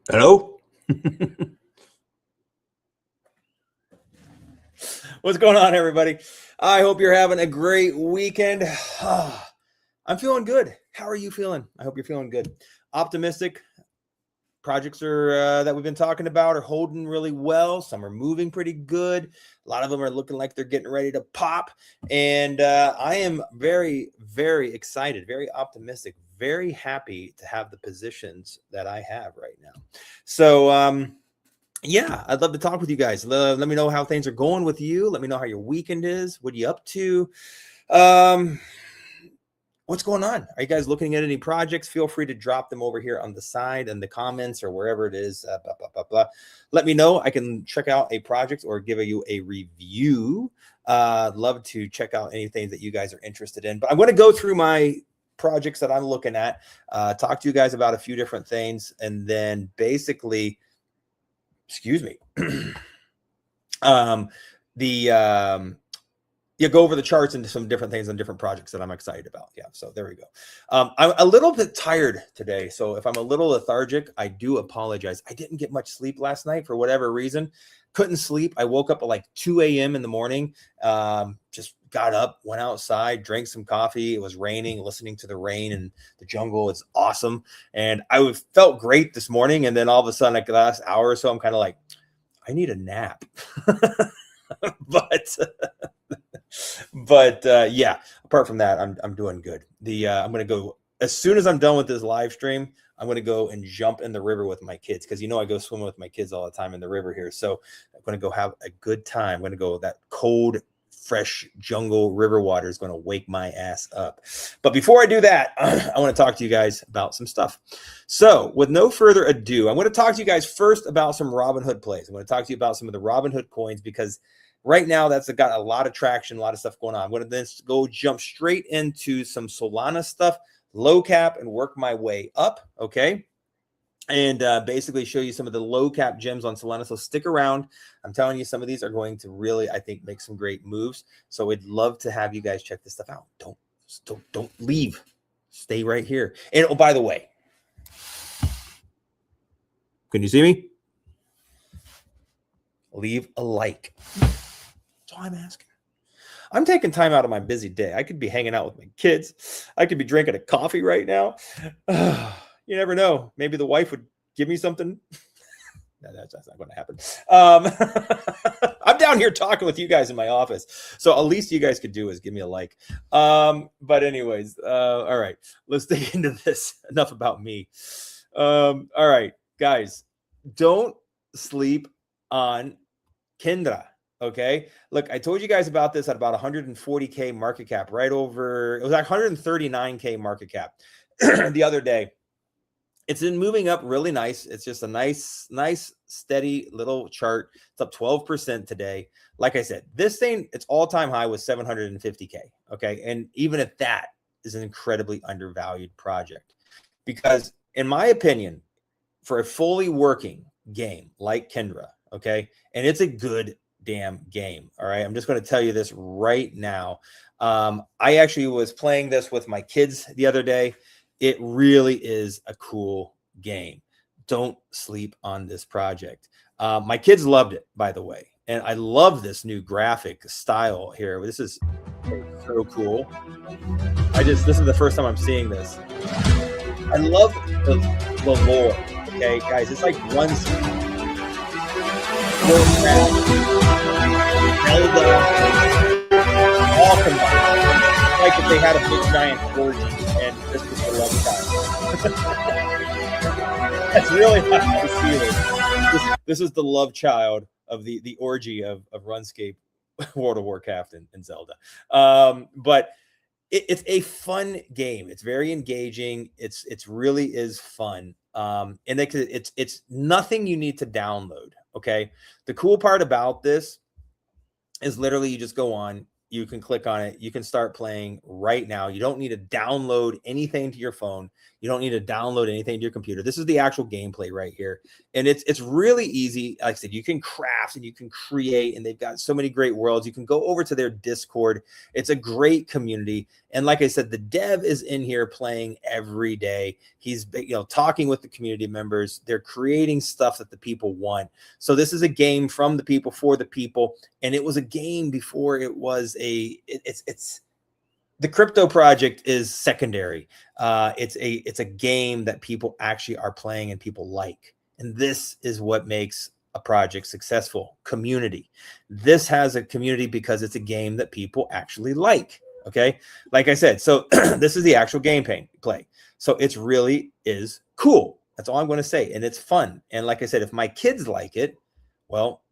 Hello? What's going on, everybody? I hope you're having a great weekend. I'm feeling good. How are you feeling? I hope you're feeling good. Optimistic. Projects are that we've been talking about are holding really well. Some are moving pretty good. A lot of them are looking like they're getting ready to pop. And I am very, very excited, very optimistic, very happy to have the positions that I have right now. So, yeah, I'd love to talk with you guys. Let me know how things are going with you. Let me know how your weekend is. What are you up to? What's going on? Are you guys looking at any projects? Feel free to drop them over here on the side in the comments or wherever it is. Blah, blah, blah, blah. Let me know. I can check out a project or give you a review. Love to check out anything that you guys are interested in. But I'm going to go through my projects that I'm looking at, talk to you guys about a few different things, and then basically, excuse me, you go over the charts and some different things and different projects that I'm excited about. Yeah, so there we go. I'm a little bit tired today, so if I'm a little lethargic, I do apologize. I didn't get much sleep last night for whatever reason. Couldn't sleep. I woke up at like 2 a.m. in the morning. Just got up, went outside, drank some coffee. It was raining, listening to the rain and the jungle. It's awesome. And I felt great this morning. And then all of a sudden, like the last hour or so, I'm kind of like, I need a nap. but yeah, apart from that, I'm doing good. I'm going to go, as soon as I'm done with this live stream, I'm going to go and jump in the river with my kids, because I go swimming with my kids all the time in the river here. So I'm going to go have a good time. I'm going to go, that cold, fresh jungle river water is going to wake my ass up. But before I do that, I want to talk to you guys about some stuff. So with no further ado, I'm going to talk to you guys first about some Robinhood plays. I'm going to talk to you about some of the Robinhood coins, because right now that's got a lot of traction, a lot of stuff going on. I'm going to then go jump straight into some Solana stuff, low cap, and work my way up. Okay. And basically show you some of the low cap gems on Solana. So stick around. I'm telling you, some of these are going to really, I think, make some great moves. So we'd love to have you guys check this stuff out. Don't leave. Stay right here. And oh, by the way, can you see me? Leave a like. That's all I'm asking. I'm taking time out of my busy day. I could be hanging out with my kids. I could be drinking a coffee right now. You never know. Maybe the wife would give me something. No, that's not going to happen. I'm down here talking with you guys in my office. So at least you guys could do is give me a like. But anyways, all right, let's dig into this. Enough about me. All right, guys, don't sleep on KINDRA. Okay, look, I told you guys about this at about 140K market cap, right over, it was like 139K market cap the other day. It's been moving up really nice. It's just a nice, steady little chart. It's up 12% today. Like I said, this thing, its all-time high was 750K. Okay, and even at that is an incredibly undervalued project, because in my opinion, for a fully working game like KINDRA, okay, and it's a good damn game. All right, I'm just going to tell you this right now. I actually was playing this with my kids the other day. It really is a cool game. Don't sleep on this project. My kids loved it, by the way, and I love this new graphic style here. This is so cool. This is the first time I'm seeing this. I love the lore. Okay, guys, it's like one all combined. Like if they had a big giant orgy and this was the love child. That's really how I see this. This is the love child of the orgy of RuneScape, World of Warcraft, and Zelda. But it's a fun game. It's very engaging. It's really is fun. And it's nothing you need to download. Okay. The cool part about this is literally you just go on, you can click on it, you can start playing right now. You don't need to download anything to your phone. You don't need to download anything to your computer. This is the actual gameplay right here. And it's really easy. Like I said, you can craft and you can create, and they've got so many great worlds. You can go over to their Discord. It's a great community. And like I said, the dev is in here playing every day. He's, talking with the community members. They're creating stuff that the people want. So this is a game from the people for the people. And it was a game before it was the crypto project is secondary. It's a game that people actually are playing and people like. And this is what makes a project successful. Community. This has a community because it's a game that people actually like. Okay. Like I said, so this is the actual game play. So it's really is cool. That's all I'm going to say. And it's fun. And like I said, if my kids like it, well,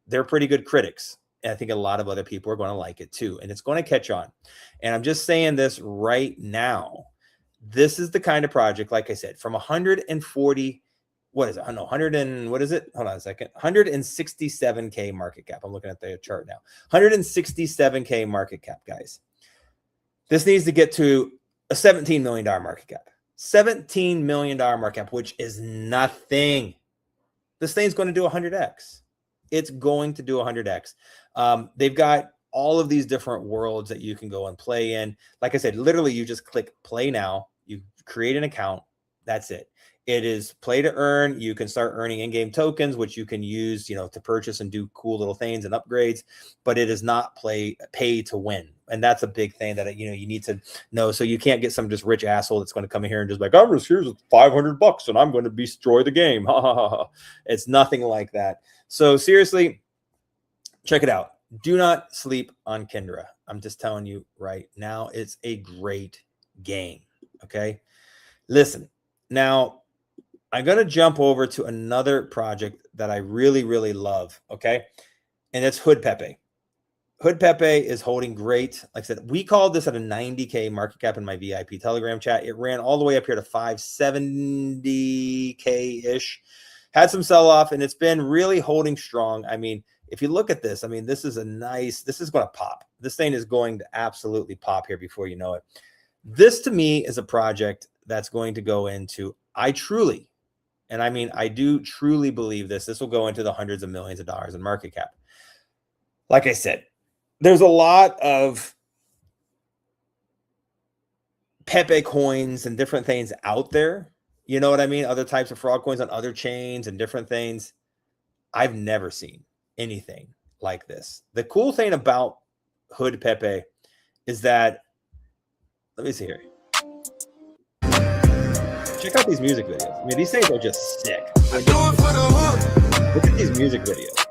they're pretty good critics. And I think a lot of other people are going to like it too. And it's going to catch on. And I'm just saying this right now. This is the kind of project, like I said, from 140, what is it? I don't know, 100 and what is it? Hold on a second. 167K market cap. I'm looking at the chart now. 167K market cap, guys. This needs to get to a $17 million market cap. $17 million market cap, which is nothing. This thing's going to do 100x. It's going to do 100x. They've got all of these different worlds that you can go and play in. Like I said, literally you just click play now. You create an account. That's it. It is play to earn. You can start earning in-game tokens, which you can use, to purchase and do cool little things and upgrades, but it is not pay to win. And that's a big thing that, you need to know. So you can't get some just rich asshole that's going to come in here and just like, I'm just here's $500 and I'm going to destroy the game. It's nothing like that. So seriously, check it out. Do not sleep on KINDRA. I'm just telling you right now, it's a great game. Okay. Listen, now I'm going to jump over to another project that I really, really love. Okay. And it's HPEPE. HPEPE is holding great. Like I said, we called this at a 90K market cap in my VIP Telegram chat. It ran all the way up here to 570K-ish. Had some sell-off, and it's been really holding strong. I mean, if you look at this, I mean, this is going to pop. This thing is going to absolutely pop here before you know it. This, to me, is a project that's going to go into, I do truly believe this will go into the hundreds of millions of dollars in market cap. Like I said, there's a lot of Pepe coins and different things out there. You know what I mean? Other types of fraud coins on other chains and different things. I've never seen anything like this. The cool thing about HPEPE is that, let me see here. Check out these music videos. I mean, these things are just sick. Look at these music videos.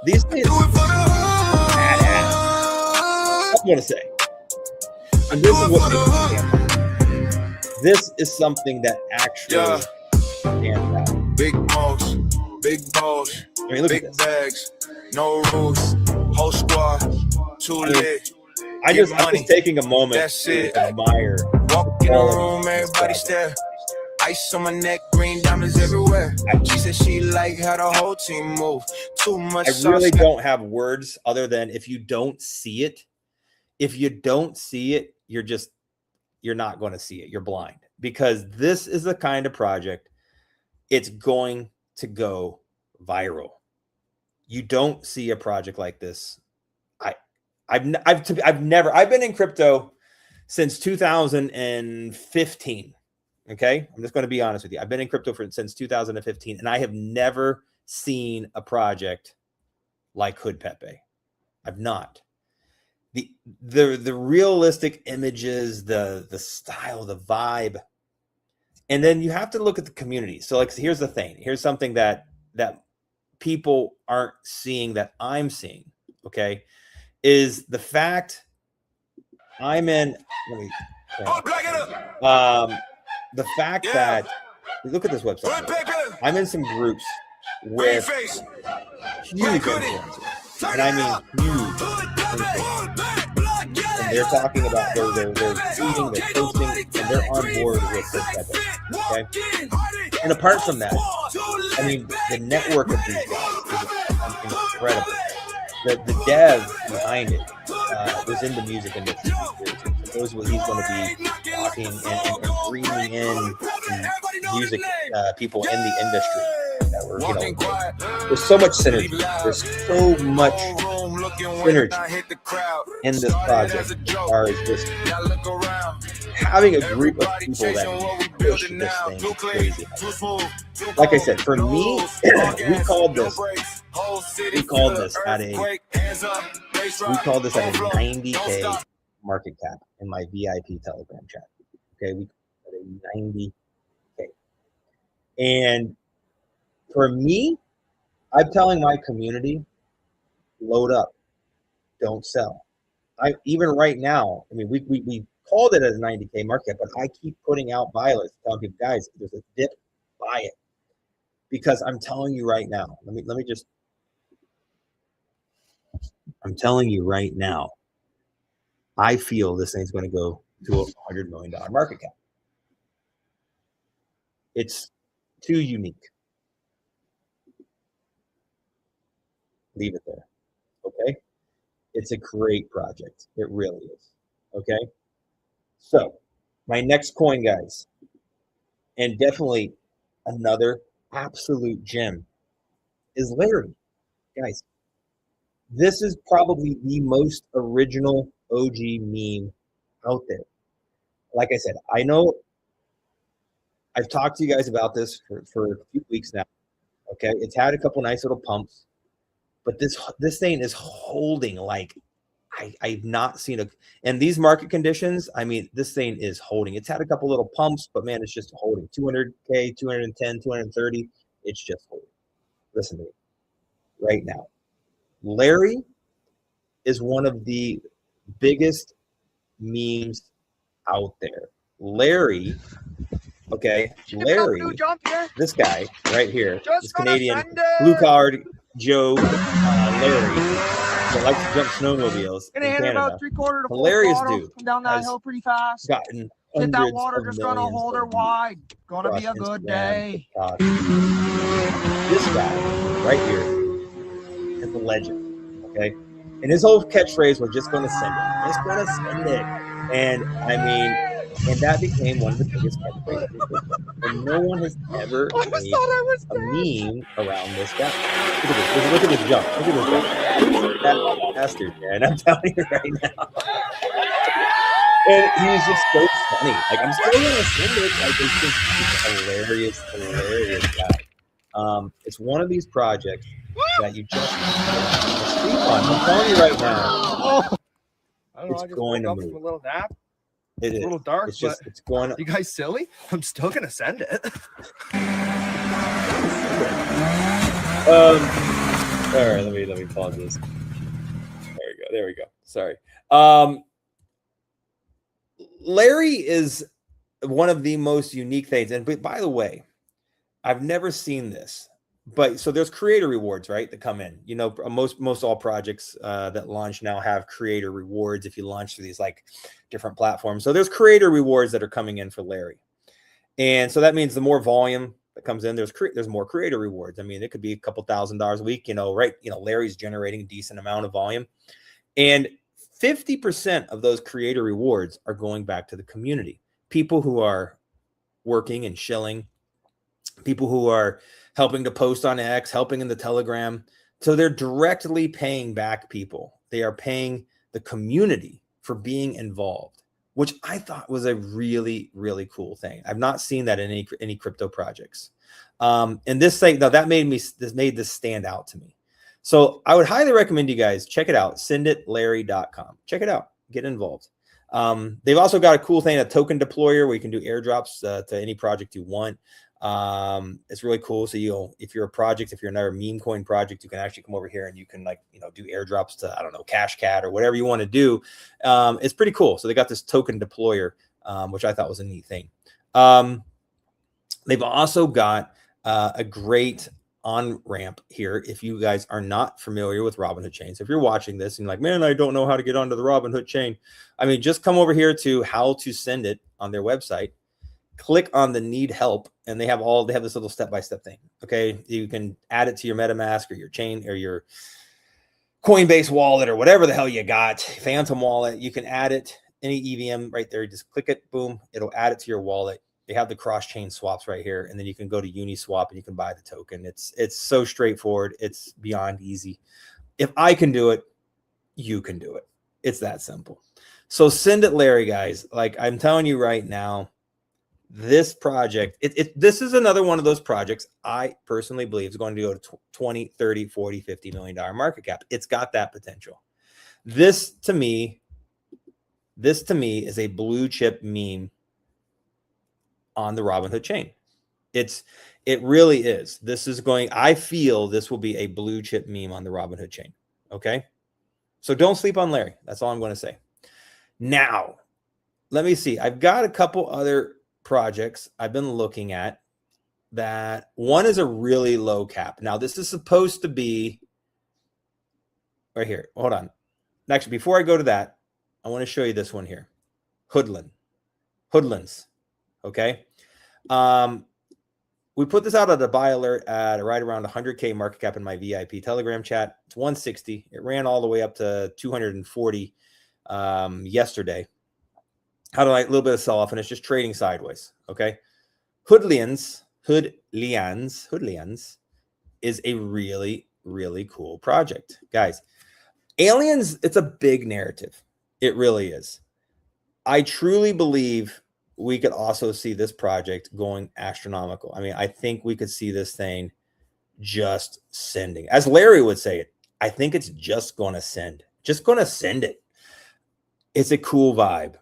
These things are badass. I'm going to say. And this is what makes me this is something that actually stands out. Big balls, big balls, I mean, look big at this. bags, no rules, whole squad, too lit. I'm just taking a moment to admire. Walk in the room, everybody stare. Ice on my neck, green diamonds everywhere. She said she like how the whole team move. Too much. I really don't have words other than if you don't see it, you're not going to see it. You're blind, because this is the kind of project it's going to go viral. You don't see a project like this. I've been in crypto since 2015. Okay. I'm just going to be honest with you. I've been in crypto since 2015, and I have never seen a project like HPEPE. I've not. The realistic images, the style, the vibe. And then you have to look at the community. So like, here's the thing. Here's something that people aren't seeing that I'm seeing. Okay. Is the fact I'm in, the fact that, look at this website. I'm in some groups with huge influencers. And I mean huge influencers. And they're talking about they're tweeting, they're posting, and they're on board with this type of thing. Okay. And apart from that, I mean, the network of these guys is incredible. The dev behind it was into music industry. Knows what he's going to be talking and bringing in music people in the industry that were, there's so much synergy. There's so much synergy in this project as far as just having a group of people that push this thing crazy. Like I said, for me, we called this at a 90K market cap in my VIP Telegram chat. Okay, we called it a 90K. And for me, I'm telling my community, load up, don't sell. Even right now, I mean, we called it as 90K market, but I keep putting out buy lists, telling people, guys, there's a dip, buy it. Because I'm telling you right now, I'm telling you right now, I feel this thing's going to go to a $100 million market cap. It's too unique. Leave it there. Okay? It's a great project. It really is. Okay? So, my next coin, guys, and definitely another absolute gem, is Larry. Guys, this is probably the most original OG meme out there. Like I said, I know I've talked to you guys about this for a few weeks now. Okay, it's had a couple nice little pumps, but this thing is holding like I've not seen and these market conditions, I mean, this thing is holding. It's had a couple little pumps, but man, it's just holding. 200K, 210, 230, it's just holding. Listen to me right now. Larry is one of the biggest memes out there. Larry, okay, Larry, this guy right here, this Canadian blue-collar Joe, Larry, that likes to jump snowmobiles in Canada. Hilarious dude. Come down that hill pretty fast. Gotten Hit that water, just gonna hold her wide. Gonna be a good day. This guy right here is a legend, okay? And his whole catchphrase was just gonna send it. Just gonna send it. And I mean, and that became one of the biggest catchphrases. And no one has ever made a meme around this guy. Look at this jump. Look at this jump. That bastard, man. I'm telling you right now. And he's just so funny. Like, I'm still gonna send it. Like, it's just hilarious guy. It's one of these projects that you just sleep on. I'm telling you right now. It's going to move. A little nap. It is a little dark. It's just it's going. You guys silly? I'm still gonna send it. All right, let me pause this. There we go. Sorry. Larry is one of the most unique things. And by the way, I've never seen this. But so there's creator rewards, right, that come in. You know, most all projects that launch now have creator rewards if you launch through these like different platforms. So there's creator rewards that are coming in for Larry. And so that means the more volume that comes in, there's more creator rewards. I mean, it could be a couple $1,000s a week, right? Larry's generating a decent amount of volume. And 50% of those creator rewards are going back to the community. People who are working and shilling, people who are helping to post on X, helping in the Telegram. So they're directly paying back people. They are paying the community for being involved, which I thought was a really, really cool thing. I've not seen that in any crypto projects. And this thing, now that made this stand out to me. So I would highly recommend you guys check it out, SENDITLARRY.com. Check it out, get involved. They've also got a cool thing, a token deployer where you can do airdrops to any project you want. It's really cool. So if you're another meme coin project, you can actually come over here and you can do airdrops to, I don't know, Cash Cat or whatever you want to do. It's pretty cool. So they got this token deployer, which I thought was a neat thing. They've also got a great on-ramp here. If you guys are not familiar with Robinhood chain. So if you're watching this and you're like, man, I don't know how to get onto the Robinhood chain. I mean, just come over here to how to send it on their website. Click on the need help, and they have this little step-by-step thing. Okay, you can add it to your MetaMask or your chain or your Coinbase wallet or whatever the hell you got, Phantom wallet. You can add it any EVM right there. You just click it, boom, it'll add it to your wallet. They have the cross-chain swaps right here, and then you can go to Uniswap and you can buy the token. It's so straightforward. It's beyond easy. If I can do it, you can do it. It's that simple. So SENDITLARRY, guys, like I'm telling you right now, this project, this is another one of those projects I personally believe is going to go to 20, 30, 40, $50 million market cap. It's got that potential. This to me is a blue chip meme on the Robinhood chain. It really is. This is going, I feel this will be a blue chip meme on the Robinhood chain. Okay. So don't sleep on Larry. That's all I'm going to say. Now, let me see. I've got a couple other projects I've been looking at that one is a really low cap. Now, this is supposed to be right here. Hold on. Actually, before I go to that, I want to show you this one here. Hoodlins. Okay. We put this out at a buy alert at right around 100K market cap in my VIP Telegram chat. It's 160. It ran all the way up to 240 yesterday. Had a little bit of sell off, and it's just trading sideways. Okay. Hoodlians is a really, really cool project, guys. Aliens, it's a big narrative. It really is. I truly believe we could also see this project going astronomical. I mean, I think we could see this thing just sending. As Larry would say it, I think it's just going to send. Just going to send it. It's a cool vibe.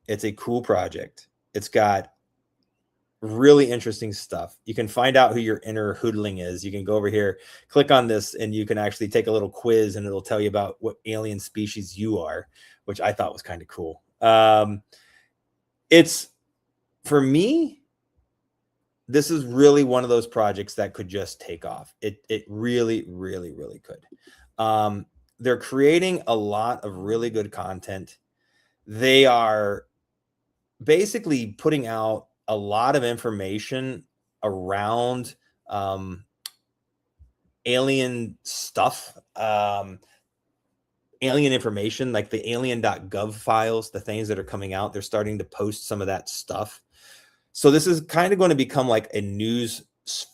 It's a cool project. It's got really interesting stuff. You can find out who your inner hoodling is. You can go over here, click on this, and you can actually take a little quiz, and it'll tell you about what alien species you are, which I thought was kind of cool. It's, for me, this is really one of those projects that could just take off. It really, really, really could. They're creating a lot of really good content. They are basically putting out a lot of information around alien stuff, alien information, like the alien.gov files, the things that are coming out. They're starting to post some of that stuff. So this is kind of going to become like a news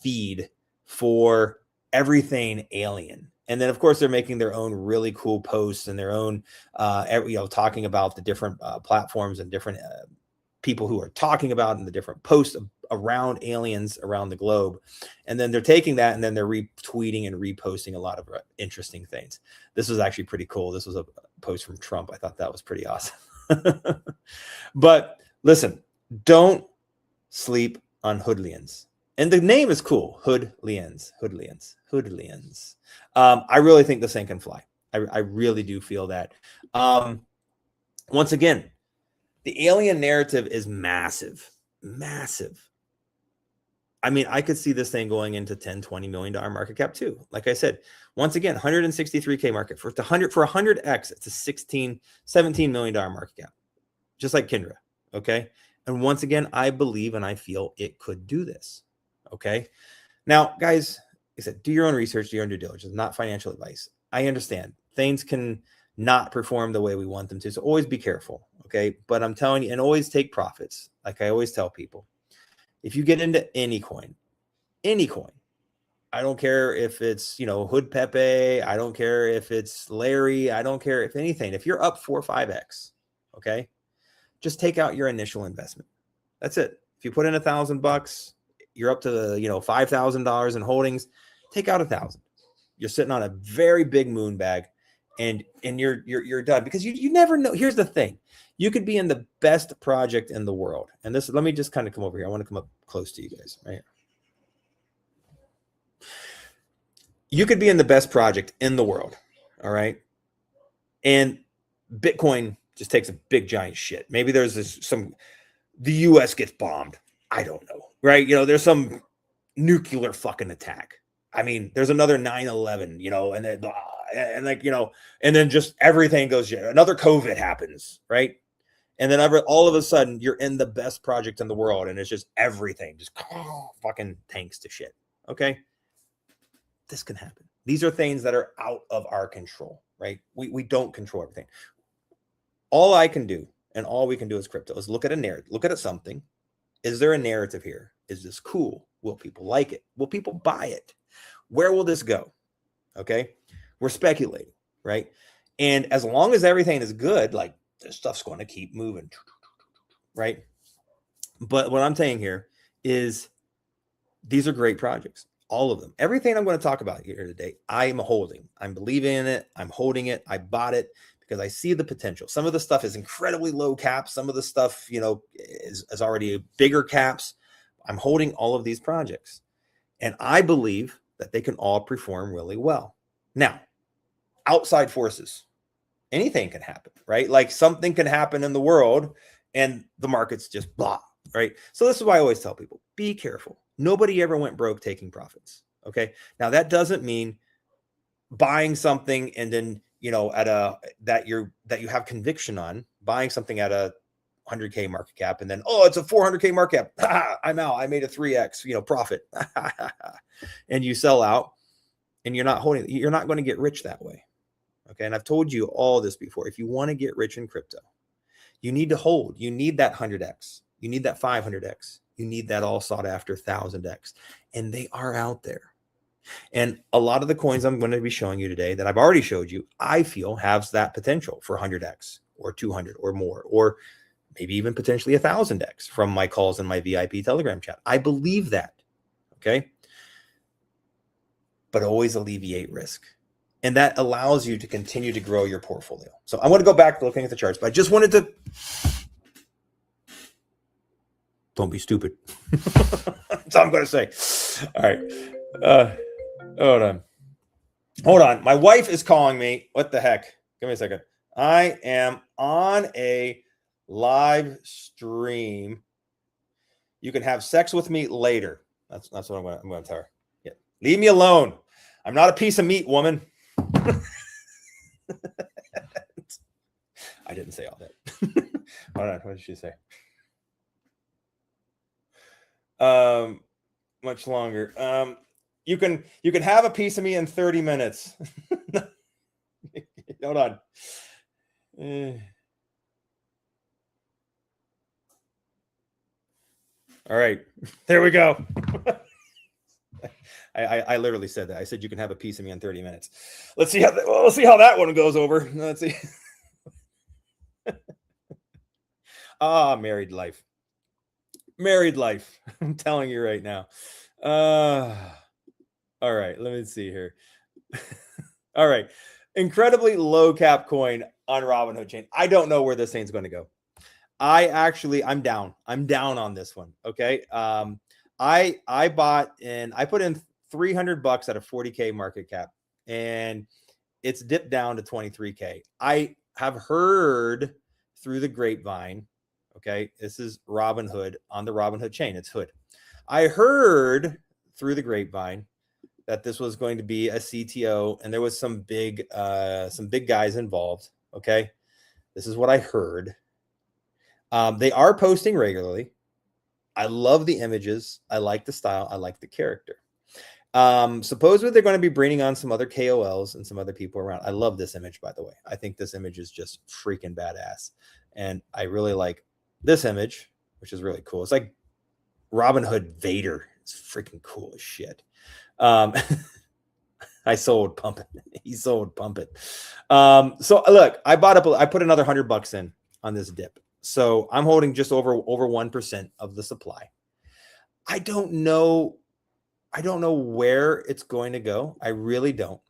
feed for everything alien. And then, of course, they're making their own really cool posts and their own, talking about the different platforms and different people who are talking about and the different posts around aliens around the globe. And then they're taking that and then they're retweeting and reposting a lot of interesting things. This was actually pretty cool. This was a post from Trump. I thought that was pretty awesome. But listen, don't sleep on Hoodlians. And the name is cool. Hoodlians. I really think this thing can fly. I really do feel that. Once again, the alien narrative is massive. I mean, I could see this thing going into $10, $20 million market cap too. Like I said, once again, 163K market for 100X. It's a $17 million market cap, just like KINDRA. Okay. And once again, I believe and I feel it could do this. Okay. Now, guys, like I said, do your own research, do your own due diligence, not financial advice. I understand things can not perform the way we want them to. So always be careful. Okay. But I'm telling you, and always take profits. Like I always tell people, if you get into any coin, I don't care if it's, HPEPE. I don't care if it's Larry. I don't care if anything, if you're up 4 or 5X, okay, just take out your initial investment. That's it. If you put in $1,000, you're up to $5,000 in holdings, take out 1,000. You're sitting on a very big moon bag and you're done, because you never know. Here's the thing. You could be in the best project in the world. And this, let me just kind of come over here. I want to come up close to you guys right here. You could be in the best project in the world. All right. And Bitcoin just takes a big giant shit. Maybe there's the US gets bombed. I don't know. Right. There's some nuclear fucking attack. I mean, there's another 9/11, and then just everything goes, another COVID happens. Right. And then all of a sudden you're in the best project in the world. And it's just everything just fucking tanks to shit. Okay. This can happen. These are things that are out of our control, right? We don't control everything. All I can do and all we can do as crypto is look at a narrative, look at something. Is there a narrative here? Is this cool? Will people like it? Will people buy it? Where will this go? Okay. We're speculating, right? And as long as everything is good, like this stuff's going to keep moving, right? But what I'm saying here is these are great projects, all of them. Everything I'm going to talk about here today, I'm holding. I'm believing in it. I'm holding it. I bought it because I see the potential. Some of the stuff is incredibly low caps. Some of the stuff, you know, is already bigger caps. I'm holding all of these projects, and I believe that they can all perform really well. Now, outside forces, anything can happen, right? Like something can happen in the world and the market's just blah, right? So this is why I always tell people, be careful. Nobody ever went broke taking profits. Okay. Now that doesn't mean buying something and then, you know, at a, that you have conviction on buying something at a 100K market cap and then, oh, it's a 400K market cap. I'm out. I made a 3X, you know, profit. And you sell out and you're not holding, you're not going to get rich that way. Okay. And I've told you all this before. If you want to get rich in crypto, you need to hold. You need that 100X. You need that 500X. You need that all sought after 1000X. And they are out there. And a lot of the coins I'm going to be showing you today that I've already showed you, I feel has that potential for 100X or 200 or more, or maybe even potentially 1000X from my calls in my VIP Telegram chat. I believe that. Okay. But always alleviate risk. And that allows you to continue to grow your portfolio. So I want to go back to looking at the charts, but I just wanted to, don't be stupid. That's all I'm going to say. All right. Hold on. My wife is calling me. What the heck? Give me a second. I am on a live stream. You can have sex with me later. That's what I'm going to tell her. Yeah. Leave me alone. I'm not a piece of meat, woman. I didn't say all that. Hold on. What did she say? Much longer. You can have a piece of me in 30 minutes. Hold on. All right, there we go. I literally said that. I said you can have a piece of me in 30 minutes. Let's see how that one goes over. Let's see. Married life. Married life. I'm telling you right now. All right, let me see here. All right. Incredibly low cap coin on Robinhood chain. I don't know where this thing's going to go. I'm down. I'm down on this one. Okay. I bought and I put in $300 at a 40K market cap and it's dipped down to 23K. I have heard through the grapevine. Okay. This is Robinhood on the Robinhood chain. It's Hood. I heard through the grapevine that this was going to be a CTO and there was some big guys involved. Okay. This is what I heard. They are posting regularly. I love the images. I like the style. I like the character. Supposedly they're going to be bringing on some other KOLs and some other people around. I love this image, by the way. I think this image is just freaking badass. And I really like this image, which is really cool. It's like Robinhood Vader. It's freaking cool as shit. I sold Pump It. He sold Pump It. So look, I put another $100 in on this dip. So I'm holding just over 1% of the supply. I don't know where it's going to go. I really don't.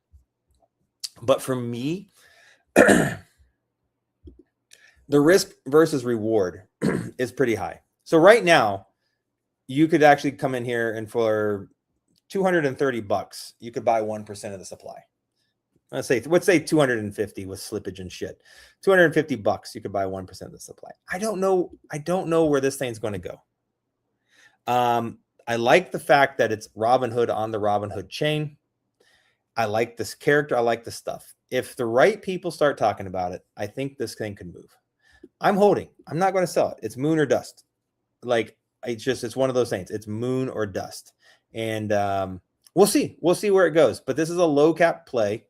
But for me, the risk versus reward is pretty high. So right now, you could actually come in here and for $230, you could buy 1% of the supply. Let's say 250 with slippage and shit. $250, you could buy 1% of the supply. I don't know where this thing's going to go. I like the fact that it's Robinhood on the Robinhood chain. I like this character. I like the stuff. If the right people start talking about it, I think this thing could move. I'm holding. I'm not going to sell it. It's moon or dust. Like it's one of those things. It's moon or dust. And we'll see. We'll see where it goes. But this is a low cap play.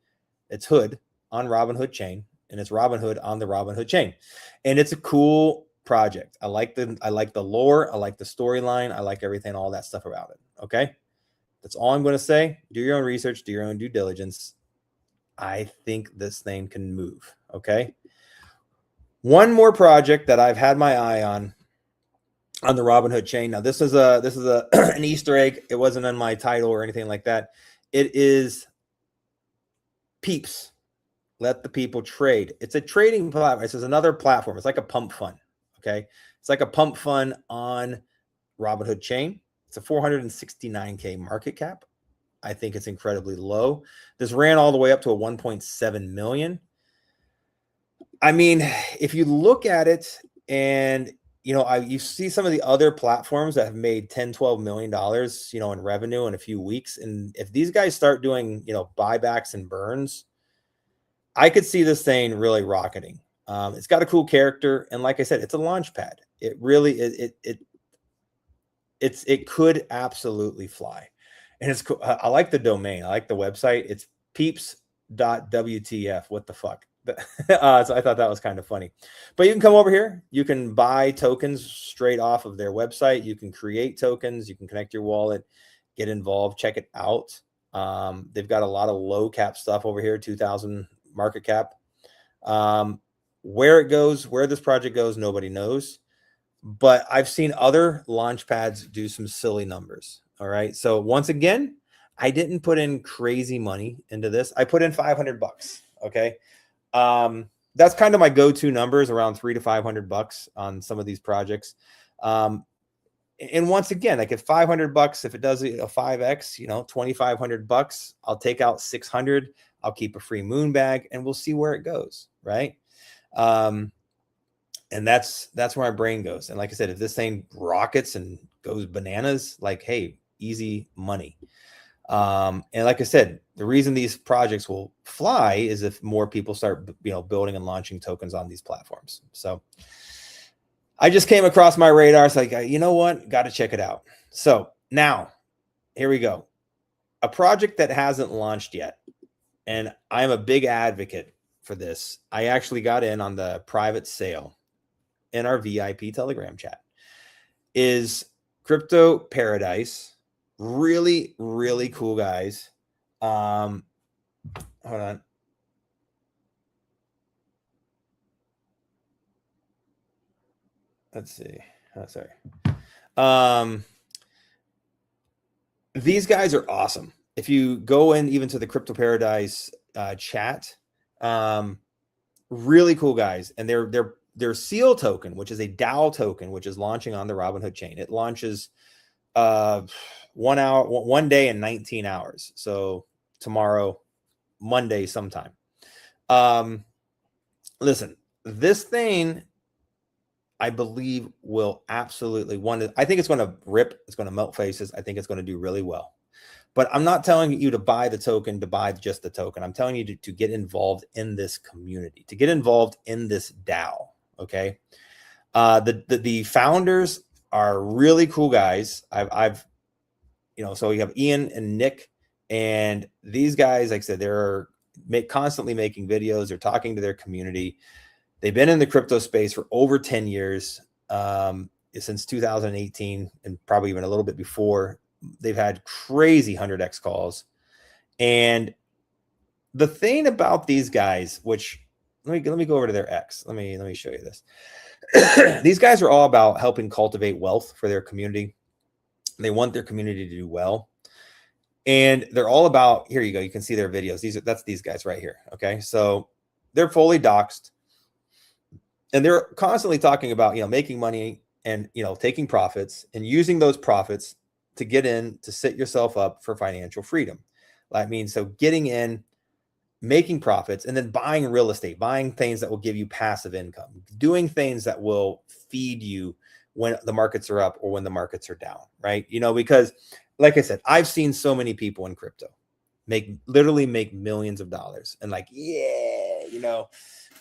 It's Hood on Robinhood chain. and it's Robinhood on the Robinhood chain. And it's a cool project. I like the lore. I like the storyline. I like everything, all that stuff about it. Okay. That's all I'm going to say. Do your own research, do your own due diligence. I think this thing can move. Okay. One more project that I've had my eye on the Robinhood chain. Now this is an Easter egg. It wasn't in my title or anything like that. It is PEEPS. Let the people trade. It's a trading platform. This is another platform. It's like a pump fund. Okay. It's like a pump fund on Robinhood chain. It's a 469K market cap. I think it's incredibly low. This ran all the way up to a 1.7 million. I mean, if you look at it and, you know, you see some of the other platforms that have made $10-12 million, you know, in revenue in a few weeks. And if these guys start doing, you know, buybacks and burns, I could see this thing really rocketing. It's got a cool character. And like I said, it's a launch pad. It really, it could absolutely fly. And it's cool. I like the domain. I like the website. It's peeps.wtf. What the fuck? So I thought that was kind of funny. But you can come over here. You can buy tokens straight off of their website. You can create tokens. You can connect your wallet, get involved, check it out. They've got a lot of low cap stuff over here, 2,000 market cap. Where it goes, where this project goes, nobody knows. But I've seen other launch pads do some silly numbers. All right. So once again, I didn't put in crazy money into this. I put in $500. Okay. That's kind of my go-to numbers, around $300 to $500 on some of these projects. And once again, like at $500, if it does a 5X, you know, $2,500, I'll take out 600. I'll keep a free moon bag and we'll see where it goes. Right. And that's where my brain goes. And like I said, if this thing rockets and goes bananas, like, hey, easy money. And like I said, the reason these projects will fly is if more people start, you know, building and launching tokens on these platforms. So I just came across my radar. It's like, you know what? Got to check it out. So now here we go. A project that hasn't launched yet. And I'm a big advocate for this. I actually got in on the private sale in our VIP Telegram chat. Is Crypto Paradise. Really, really cool guys. Hold on. Let's see. Oh, sorry. These guys are awesome. If you go in even to the Crypto Paradise chat, really cool guys. And their SEAL token, which is a DAO token, which is launching on the Robinhood chain. It launches 1 day and 19 hours. So tomorrow, Monday sometime. Listen, this thing, I believe, will absolutely I think it's going to rip. It's going to melt faces. I think it's going to do really well. But I'm not telling you to buy the token, to buy just the token. I'm telling you to get involved in this community, to get involved in this DAO. Okay. The founders are really cool guys. I've you know, so you have Ian and Nick, and these guys, like I said, they're constantly making videos. They're talking to their community. They've been in the crypto space for over 10 years, since 2018, and probably even a little bit before. They've had crazy 100x calls. And the thing about these guys, which let me go over to their X. Let me show you this. These guys are all about helping cultivate wealth for their community. They want their community to do well. And they're all about, here you go. You can see their videos. That's these guys right here. Okay. So they're fully doxed, and they're constantly talking about, you know, making money and, you know, taking profits and using those profits to get in, to set yourself up for financial freedom. That means, so getting in, making profits, and then buying real estate, buying things that will give you passive income, doing things that will feed you when the markets are up or when the markets are down, right? You know, because like I said, I've seen so many people in crypto literally make millions of dollars, and like, yeah, you know,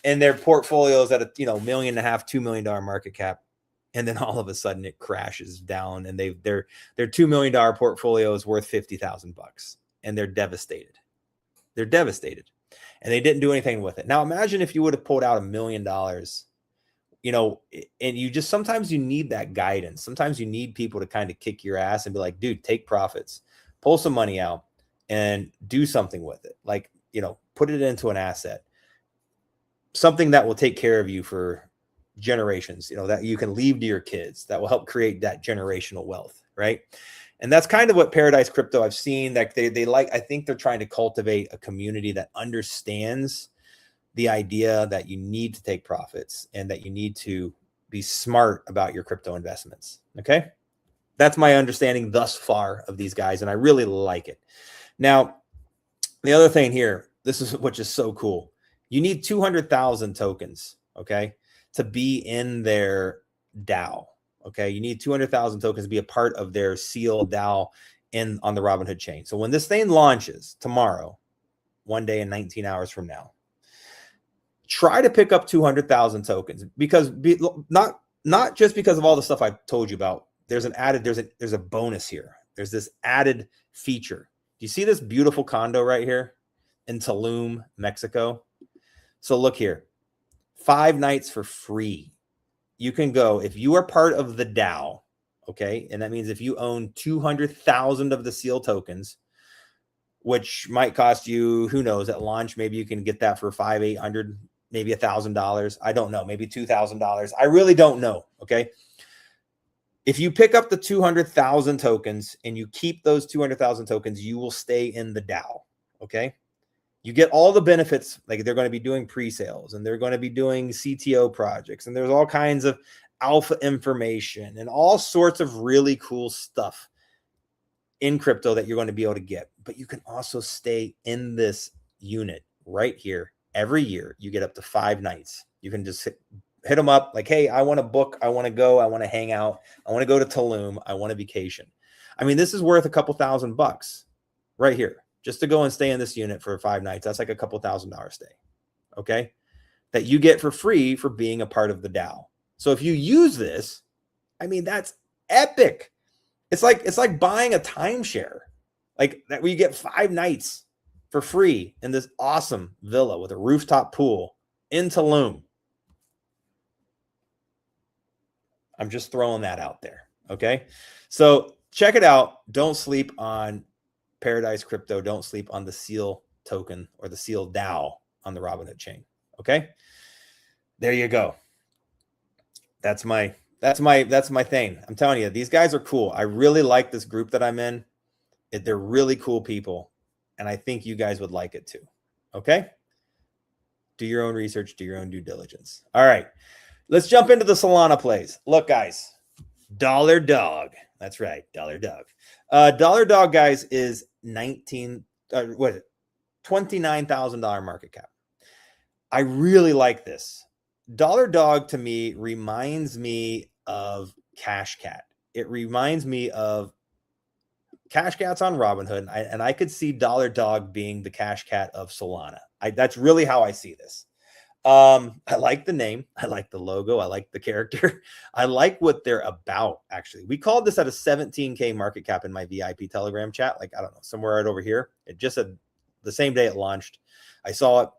and their portfolios at a, you know, $1.5 million, $2 million market cap. And then all of a sudden it crashes down, and their $2 million portfolio is worth $50,000, and they're devastated. They're devastated. and they didn't do anything with it. Now imagine if you would have pulled out $1 million, you know, and you just, sometimes you need that guidance. Sometimes you need people to kind of kick your ass and be like, dude, take profits, pull some money out and do something with it. Like, you know, put it into an asset, something that will take care of you for generations, you know, that you can leave to your kids, that will help create that generational wealth. Right. And that's kind of what Paradise Crypto, I've seen that they like, I think they're trying to cultivate a community that understands the idea that you need to take profits and that you need to be smart about your crypto investments. Okay. That's my understanding thus far of these guys. And I really like it. Now, the other thing here, this is, which is so cool. You need 200,000 tokens. Okay. To be in their DAO. Okay. You need 200,000 tokens to be a part of their seal DAO on the Robinhood chain. So when this thing launches tomorrow, 1 day and 19 hours from now, try to pick up 200,000 tokens, because not just because of all the stuff I've told you about. There's a bonus here. There's this added feature. Do you see this beautiful condo right here in Tulum, Mexico? So look here, 5 nights for free. You can go if you are part of the DAO. Okay. And that means if you own 200,000 of the seal tokens, which might cost you, who knows, at launch, maybe you can get that for $500, $800, maybe $1,000. I don't know, maybe $2,000. I really don't know. Okay. If you pick up the 200,000 tokens and you keep those 200,000 tokens, you will stay in the DAO. Okay. You get all the benefits, like they're going to be doing pre-sales and they're going to be doing CTO projects, and there's all kinds of alpha information and all sorts of really cool stuff in crypto that you're going to be able to get. But you can also stay in this unit right here. Every year you get up to 5 nights. You can just hit them up like, hey, I want to book, I want to go, I want to hang out, I want to go to Tulum, I want to vacation. I mean, this is worth a couple $1,000 right here just to go and stay in this unit for 5 nights. That's like a couple $1,000 stay. Okay. That you get for free for being a part of the DAO. So if you use this, I mean, that's epic. It's like buying a timeshare, like that, where you get 5 nights for free in this awesome villa with a rooftop pool in Tulum. I'm just throwing that out there. Okay. So check it out. Don't sleep on Paradise Crypto. Don't sleep on the seal token or the seal DAO on the Robinhood chain. Okay. There you go. That's my thing. I'm telling you, these guys are cool. I really like this group that I'm in. They're really cool people. And I think you guys would like it too. Okay. Do your own research, do your own due diligence. All right. Let's jump into the Solana plays. Look, guys, DOLLARDOG. That's right. DOLLARDOG. DOLLARDOG, guys, is $29,000 market cap. I really like this. DOLLARDOG to me reminds me of Cash Cat. It reminds me of Cash Cat's on Robinhood, and I could see DOLLARDOG being the Cash Cat of Solana. That's really how I see this. I like the name. I like the logo. I like the character. I like what they're about, actually. We called this at a 17K market cap in my VIP Telegram chat. Like, I don't know, somewhere right over here. It just said the same day it launched. I saw it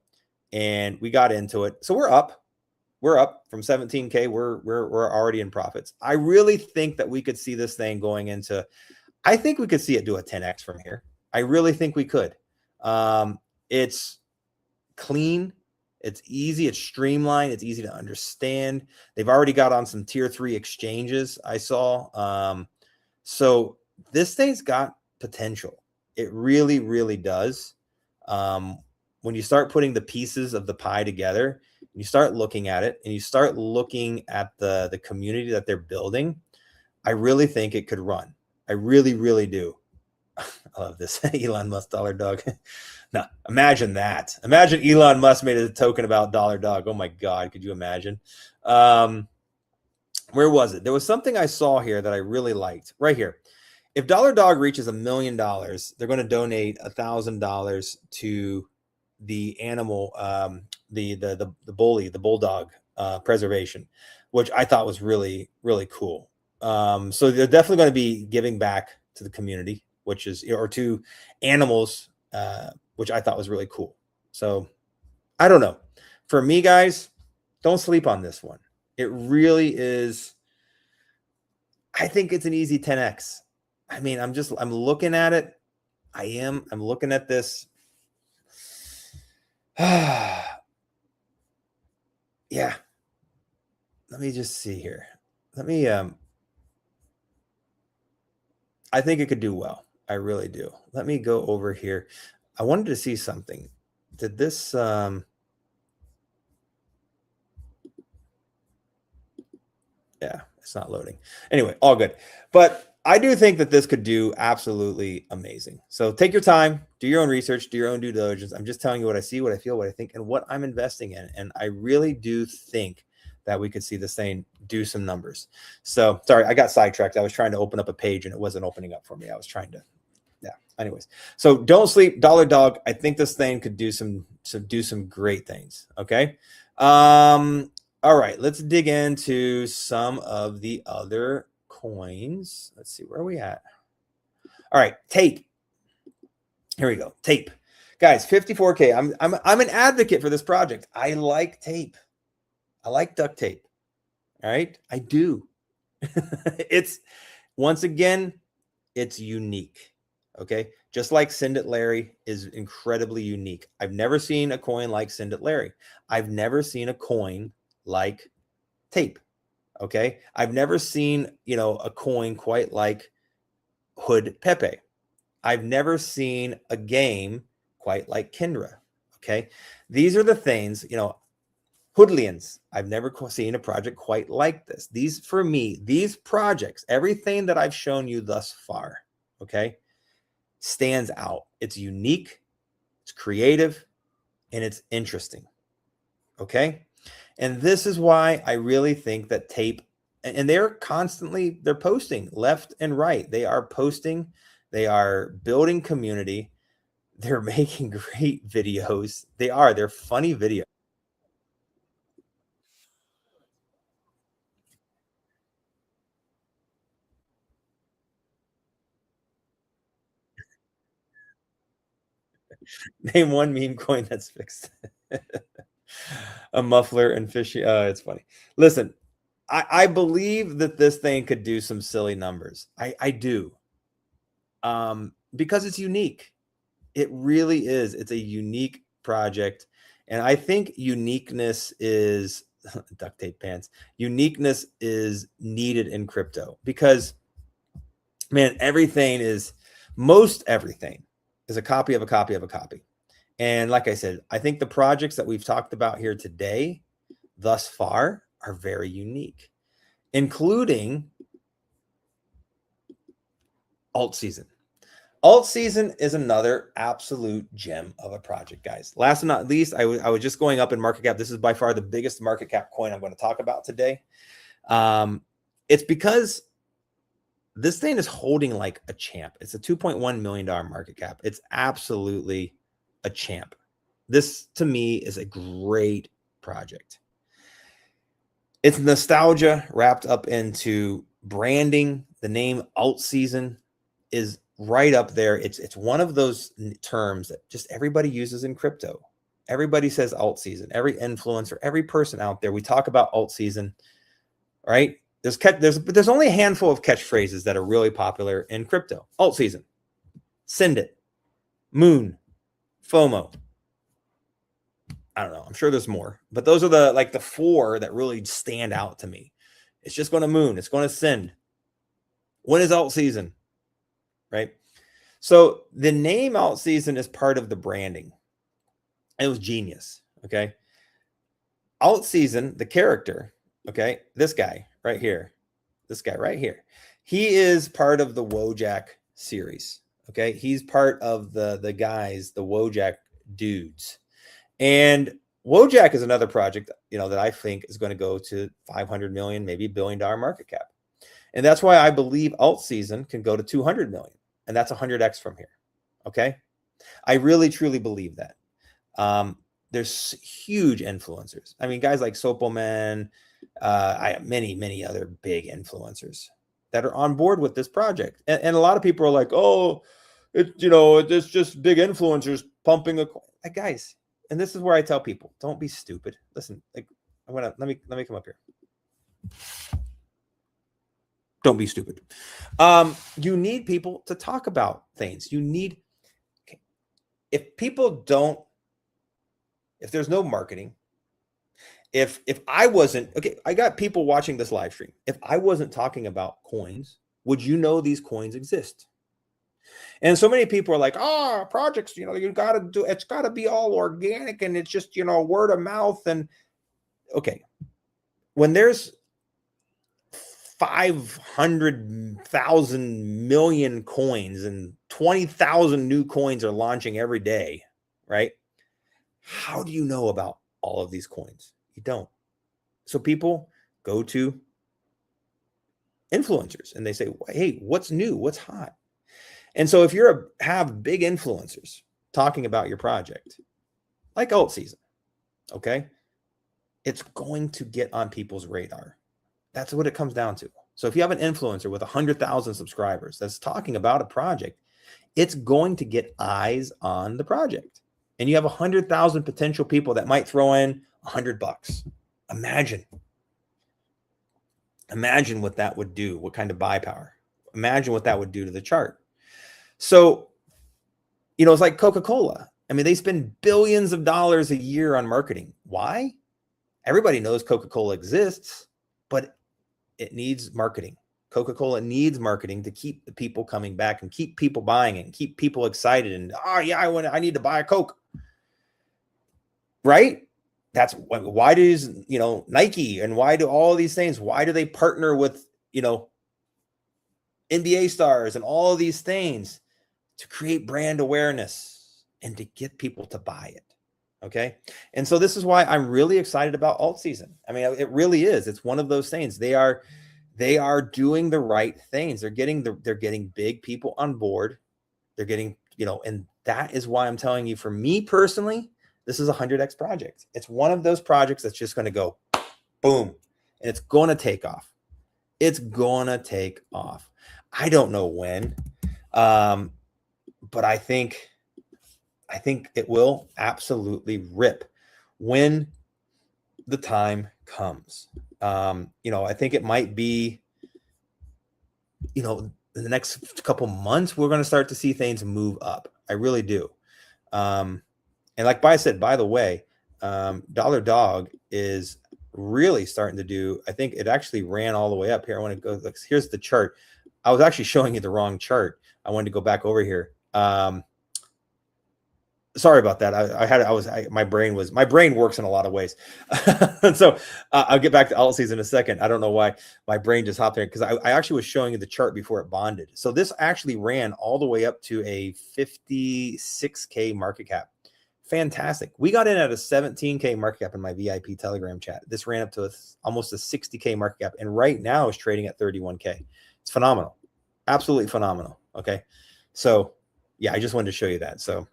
and we got into it. So we're up. We're up from 17K. We're already in profits. I really think that we could see this thing going into, I think we could see it do a 10x from here. I really think we could. It's clean. It's easy. It's streamlined. It's easy to understand. They've already got on some tier 3 exchanges I saw. So this thing's got potential. It really, really does. When you start putting the pieces of the pie together, you start looking at it and you start looking at the community that they're building, I really think it could run. I really, really do. I love this. Elon Musk DOLLARDOG. Now, imagine that. Imagine Elon Musk made a token about DOLLARDOG. Oh my God, could you imagine? Where was it? There was something I saw here that I really liked. Right here. If DOLLARDOG reaches $1 million, they're going to donate $1,000 to the animal, the bulldog preservation, which I thought was really, really cool. So they're definitely going to be giving back to the community, which is, or to animals, which I thought was really cool. So I don't know. For me, guys, don't sleep on this one. It really is. I think it's an easy 10x. I mean, I'm looking at it. I'm looking at this. Yeah. Let me just see here. Let me, I think it could do well. I really do. Let me go over here. I wanted to see something. Did this, yeah, it's not loading. Anyway, all good. But I do think that this could do absolutely amazing. So take your time, do your own research, do your own due diligence. I'm just telling you what I see, what I feel, what I think, and what I'm investing in. And I really do think that we could see this thing do some numbers. So sorry, I got sidetracked. I was trying to open up a page and it wasn't opening up for me. I was trying to, yeah. Anyways, so don't sleep, Dollar Dog. I think this thing could do some great things. Okay. All right, let's dig into some of the other coins. Let's see, where are we at? All right, tape. Here we go. Tape. Guys, 54K. I'm an advocate for this project. I like tape. I like duct tape. All right, I do. It's, once again, it's unique. Okay, just like SENDITLARRY is incredibly unique. I've never seen a coin like SENDITLARRY. I've never seen a coin like tape. Okay, I've never seen, you know, a coin quite like HPEPE. I've never seen a game quite like KINDRA. Okay, these are the things, you know, Hoodlians. I've never seen a project quite like this. These, for me, these projects, everything that I've shown you thus far, okay, stands out. It's unique, it's creative, and it's interesting. Okay. And this is why I really think that tape, and they're posting left and right. They are posting, they are building community. They're making great videos. They're funny videos. Name one meme coin that's fixed. A muffler and fishy. It's funny. Listen, I believe that this thing could do some silly numbers. I do. Because it's unique. It really is. It's a unique project. And I think uniqueness is duct tape pants. Uniqueness is needed in crypto because, man, most everything is a copy of a copy of a copy. And like I said, I think the projects that we've talked about here today thus far are very unique, including ALTSZN. ALTSZN is another absolute gem of a project, guys. Last but not least, I was just going up in market cap. This is by far the biggest market cap coin I'm going to talk about today. It's because this thing is holding like a champ. It's a $2.1 million market cap. It's absolutely a champ. This, to me, is a great project. It's nostalgia wrapped up into branding. The name ALTSZN is right up there. It's one of those terms that just everybody uses in crypto. Everybody says ALTSZN. Every influencer, every person out there, we talk about ALTSZN, right? There's only a handful of catchphrases that are really popular in crypto. ALTSZN, Send It, Moon, FOMO. I don't know. I'm sure there's more, but those are the four that really stand out to me. It's just going to moon. It's going to send. When is ALTSZN? Right? So the name ALTSZN is part of the branding. It was genius. Okay. ALTSZN, the character. Okay. This guy right here. He is part of the Wojak series. Okay. He's part of the guys, the Wojak dudes. And Wojak is another project, you know, that I think is going to go to 500 million, maybe $1 billion market cap. And that's why I believe ALTSZN can go to 200 million. And that's 100x from here. Okay. I really, truly believe that. There's huge influencers. I mean, guys like Sopelman, I have many other big influencers that are on board with this project. And a lot of people are like, oh, it's just big influencers pumping guys, and this is where I tell people, don't be stupid. Listen, like let me come up here. Don't be stupid. You need people to talk about things. You need, if people don't, if there's no marketing, if I wasn't, okay, I got people watching this live stream. If I wasn't talking about coins, would you know these coins exist? And so many people are like, oh, projects, you know, you got to do, it's got to be all organic and it's just, you know, word of mouth. And okay, when there's 500,000 million coins and 20,000 new coins are launching every day, right? How do you know about all of these coins? You don't. So people go to influencers and they say, hey, what's new? What's hot? And so if you're have big influencers talking about your project, like ALTSZN, okay, it's going to get on people's radar. That's what it comes down to. So if you have an influencer with 100,000 subscribers that's talking about a project, it's going to get eyes on the project. And you have 100,000 potential people that might throw in $100. Imagine what that would do. What kind of buy power? Imagine what that would do to the chart. So, you know, it's like Coca-Cola. I mean, they spend billions of dollars a year on marketing. Why? Everybody knows Coca-Cola exists, but it needs marketing. Coca-Cola needs marketing to keep the people coming back and keep people buying it and keep people excited. And, oh yeah, I need to buy a Coke. Right? That's why does, you know, Nike and why do all these things, why do they partner with, you know, NBA stars and all of these things to create brand awareness and to get people to buy it. Okay. And so this is why I'm really excited about ALTSZN. I mean, it really is. It's one of those things. They are doing the right things. They're getting big people on board. They're getting, you know, and that is why I'm telling you, for me personally, this is a 100X project. It's one of those projects that's just going to go boom, and it's going to take off. It's going to take off. I don't know when, but I think it will absolutely rip when the time comes. You know, I think it might be, you know, in the next couple months, we're going to start to see things move up. I really do. And like I said, by the way, DOLLARDOG is really starting to do, I think it actually ran all the way up here. I want to go, look, here's the chart. I was actually showing you the wrong chart. I wanted to go back over here. Sorry about that. My brain works in a lot of ways. And so I'll get back to ALTSZN in a second. I don't know why my brain just hopped there because I actually was showing you the chart before it bonded. So this actually ran all the way up to a 56K market cap. Fantastic. We got in at a 17K market cap in my VIP Telegram chat. This ran up to almost a 60K market cap. And right now is trading at 31K. It's phenomenal. Absolutely phenomenal. Okay. So yeah, I just wanted to show you that. So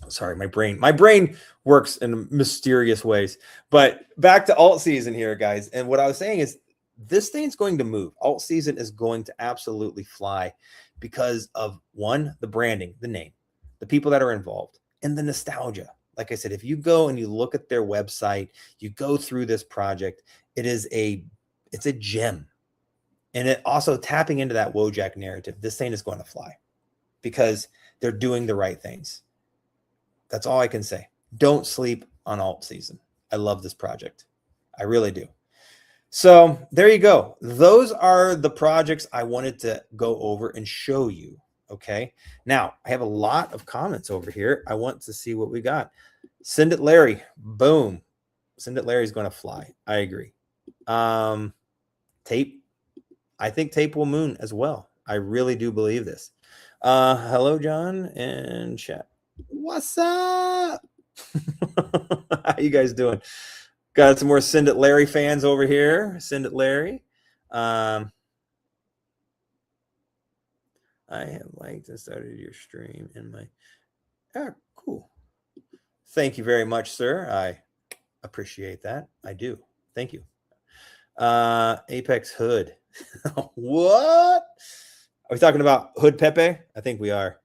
sorry, my brain works in mysterious ways. But back to ALTSZN here, guys. And what I was saying is this thing's going to move. ALTSZN is going to absolutely fly because of, one, the branding, the name, the people that are involved, and the nostalgia. Like I said, if you go and you look at their website, you go through this project, it's a gem. And it also tapping into that Wojak narrative. This thing is going to fly because they're doing the right things. That's all I can say. Don't sleep on ALTSZN. I love this project. I really do. So there you go. Those are the projects I wanted to go over and show you. Okay. Now I have a lot of comments over here. I want to see what we got. SENDITLARRY. Boom. SENDITLARRY is going to fly. I agree. TAPE. I think TAPE will moon as well. I really do believe this. Hello, John and chat. What's up? How you guys doing? Got some more SENDITLARRY fans over here. SENDITLARRY. I have liked and started your stream in my. Ah, cool. Thank you very much, sir. I appreciate that. I do. Thank you. Apex Hood. What? Are we talking about HPEPE? I think we are.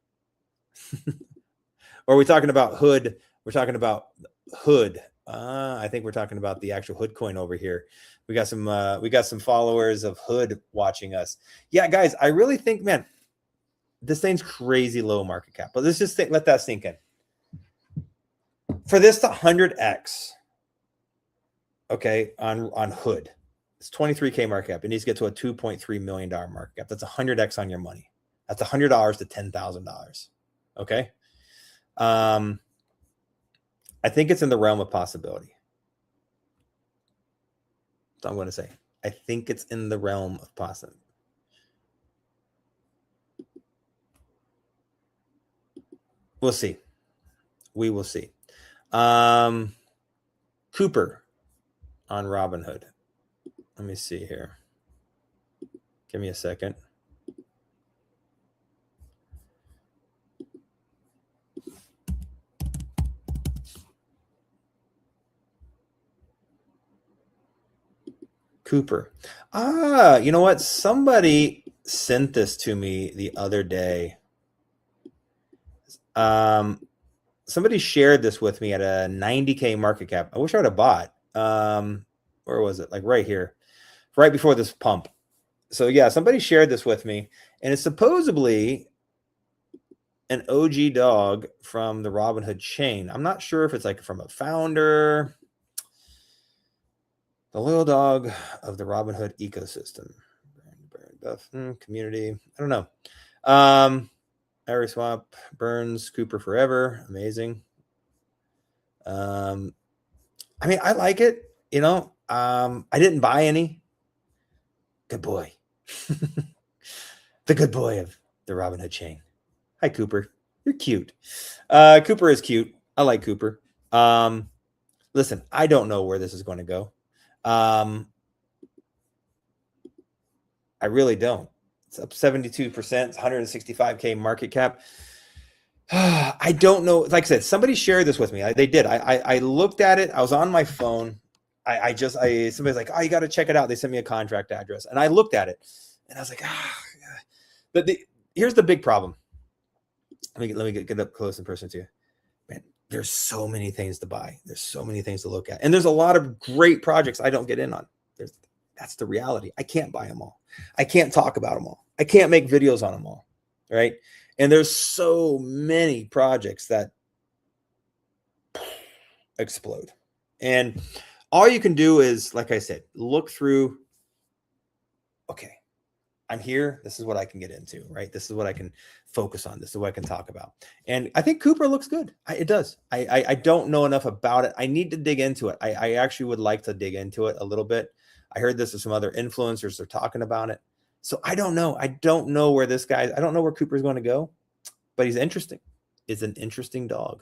Or are we talking about Hood We're talking about Hood. I think we're talking about the actual Hood coin over here. We got some followers of Hood watching us. Yeah, guys, I really think, man, this thing's crazy low market cap. But let's just let that sink in. For this to 100x, okay, on Hood, it's 23K market cap. It needs to get to a $2.3 million market cap. That's 100x on your money. That's $100 to $10,000. Okay. I think it's in the realm of possibility. So I'm going to say, I think it's in the realm of possibility. We'll see. We will see. Cooper on Robinhood. Let me see here. Give me a second. Cooper. You know what? Somebody sent this to me the other day. Somebody shared this with me at a 90K market cap. I wish I would have bought. Where was it? Like right here, right before this pump. So yeah, somebody shared this with me, and it's supposedly an OG dog from the Robinhood chain. I'm not sure if it's like from a founder. The loyal dog of the Robinhood ecosystem. Community. I don't know. Every swap, Burns, Cooper forever. Amazing. I mean, I like it. You know, I didn't buy any. Good boy. The good boy of the Robinhood chain. Hi, Cooper. You're cute. Cooper is cute. I like Cooper. Listen, I don't know where this is going to go. I really don't. It's up 72%. It's 165K market cap. I don't know. Like I said, somebody shared this with me. They did. I looked at it. I was on my phone. Somebody's like, oh, you got to check it out. They sent me a contract address, and I looked at it, and I was like, but here's the big problem. Let me get up close in person to you. Man, there's so many things to buy. There's so many things to look at, and there's a lot of great projects I don't get in on. That's the reality. I can't buy them all. I can't talk about them all. I can't make videos on them all. Right. And there's so many projects that explode. And all you can do is, like I said, look through, okay, I'm here. This is what I can get into, right? This is what I can focus on. This is what I can talk about. And I think Cooper looks good. It does. I don't know enough about it. I need to dig into it. I actually would like to dig into it a little bit. I heard this with some other influencers. They're talking about it. So I don't know. I don't know where I don't know where Cooper's going to go, but he's interesting. It's an interesting dog.